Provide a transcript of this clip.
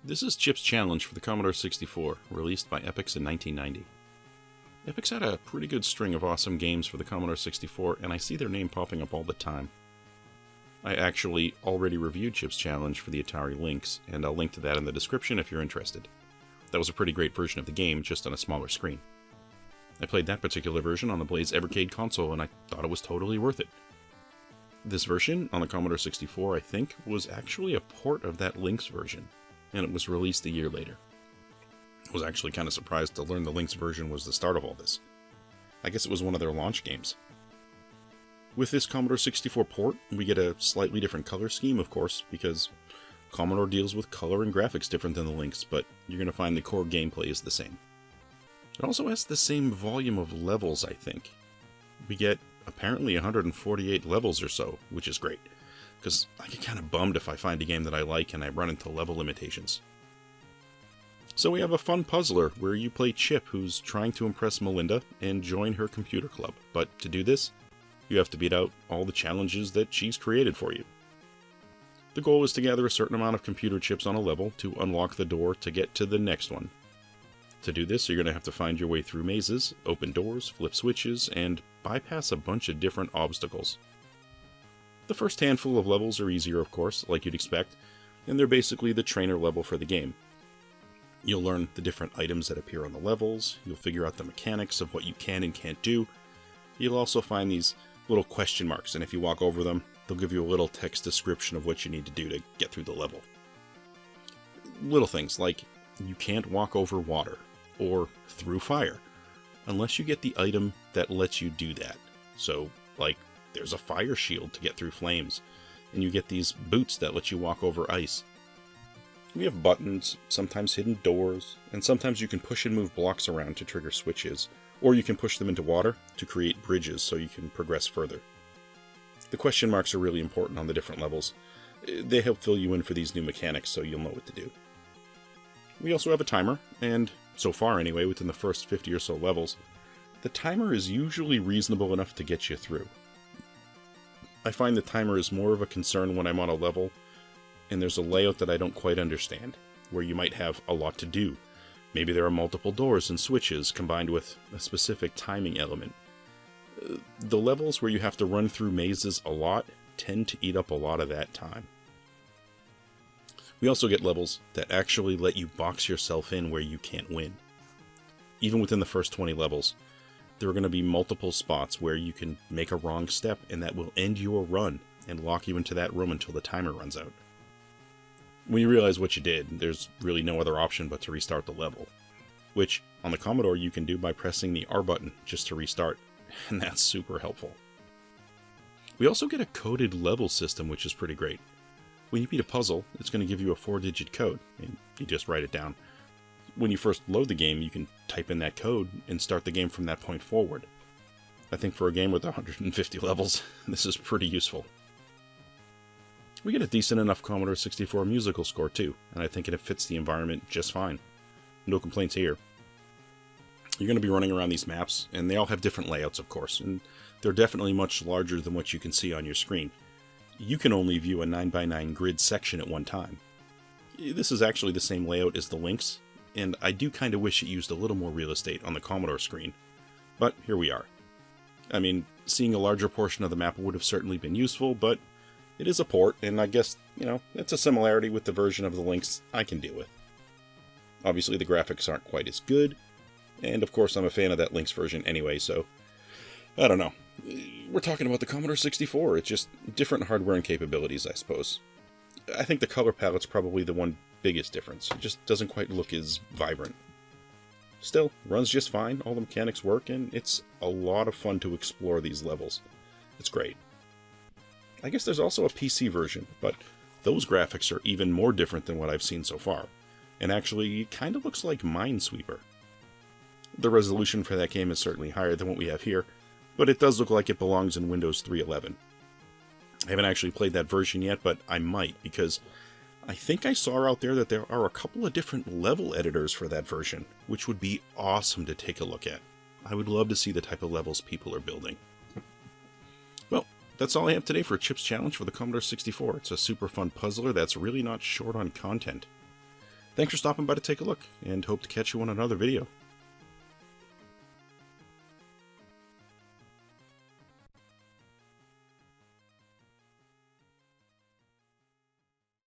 This is Chip's challenge for the Commodore 64, released by Epyx in 1990. Epyx had a pretty good string of awesome games for the Commodore 64, and I see their name popping up all the time. I actually already reviewed Chip's challenge for the Atari Lynx, and I'll link to that in the description if you're interested. That was a pretty great version of the game, just on a smaller screen. I played that particular version on the Blaze Evercade console, and I thought it was totally worth it. This version, on the Commodore 64, I think, was actually a port of that Lynx version, and it was released a year later. I was actually kind of surprised to learn the Lynx version was the start of all this. I guess it was one of their launch games. With this Commodore 64 port, we get a slightly different color scheme, of course, because Commodore deals with color and graphics different than the Lynx, but you're going to find the core gameplay is the same. It also has the same volume of levels, I think. We get apparently 148 levels or so, which is great, because I get kind of bummed if I find a game that I like and I run into level limitations. So we have a fun puzzler where you play Chip, who's trying to impress Melinda and join her computer club, but to do this, you have to beat out all the challenges that she's created for you. The goal is to gather a certain amount of computer chips on a level to unlock the door to get to the next one. To do this, you're going to have to find your way through mazes, open doors, flip switches, and bypass a bunch of different obstacles. The first handful of levels are easier, of course, like you'd expect, and they're basically the trainer level for the game. You'll learn the different items that appear on the levels, you'll figure out the mechanics of what you can and can't do. You'll also find these little question marks, and if you walk over them, they'll give you a little text description of what you need to do to get through the level. Little things like, you can't walk over water, or through fire, unless you get the item that lets you do that. So, like, there's a fire shield to get through flames, and you get these boots that let you walk over ice. We have buttons, sometimes hidden doors, and sometimes you can push and move blocks around to trigger switches, or you can push them into water to create bridges so you can progress further. The question marks are really important on the different levels. They help fill you in for these new mechanics so you'll know what to do. We also have a timer, and so far anyway, within the first 50 or so levels, the timer is usually reasonable enough to get you through. I find the timer is more of a concern when I'm on a level and there's a layout that I don't quite understand, where you might have a lot to do. Maybe there are multiple doors and switches combined with a specific timing element. The levels where you have to run through mazes a lot tend to eat up a lot of that time. We also get levels that actually let you box yourself in where you can't win. Even within the first 20 levels, there are going to be multiple spots where you can make a wrong step and that will end your run and lock you into that room until the timer runs out. When you realize what you did, there's really no other option but to restart the level, which on the Commodore you can do by pressing the R button just to restart, and that's super helpful. We also get a coded level system, which is pretty great. When you beat a puzzle, it's going to give you a 4-digit code, and you just write it down. When you first load the game, you can type in that code and start the game from that point forward. I think for a game with 150 levels, this is pretty useful. We get a decent enough Commodore 64 musical score too, and I think it fits the environment just fine. No complaints here. You're going to be running around these maps, and they all have different layouts, of course, and they're definitely much larger than what you can see on your screen. You can only view a 9x9 grid section at one time. This is actually the same layout as the Lynx, and I do kind of wish it used a little more real estate on the Commodore screen, but here we are. I mean, seeing a larger portion of the map would have certainly been useful, but it is a port, and I guess, it's a similarity with the version of the Lynx I can deal with. Obviously, the graphics aren't quite as good, and of course I'm a fan of that Lynx version anyway, so I don't know. We're talking about the Commodore 64, it's just different hardware and capabilities, I suppose. I think the color palette's probably the one biggest difference. It just doesn't quite look as vibrant. Still, runs just fine, all the mechanics work, and it's a lot of fun to explore these levels. It's great. I guess there's also a PC version, but those graphics are even more different than what I've seen so far, and actually it kind of looks like Minesweeper. The resolution for that game is certainly higher than what we have here, but it does look like it belongs in Windows 3.11. I haven't actually played that version yet, but I might, because I think I saw out there that there are a couple of different level editors for that version, which would be awesome to take a look at. I would love to see the type of levels people are building. Well, that's all I have today for Chip's Challenge for the Commodore 64. It's a super fun puzzler that's really not short on content. Thanks for stopping by to take a look, and hope to catch you on another video.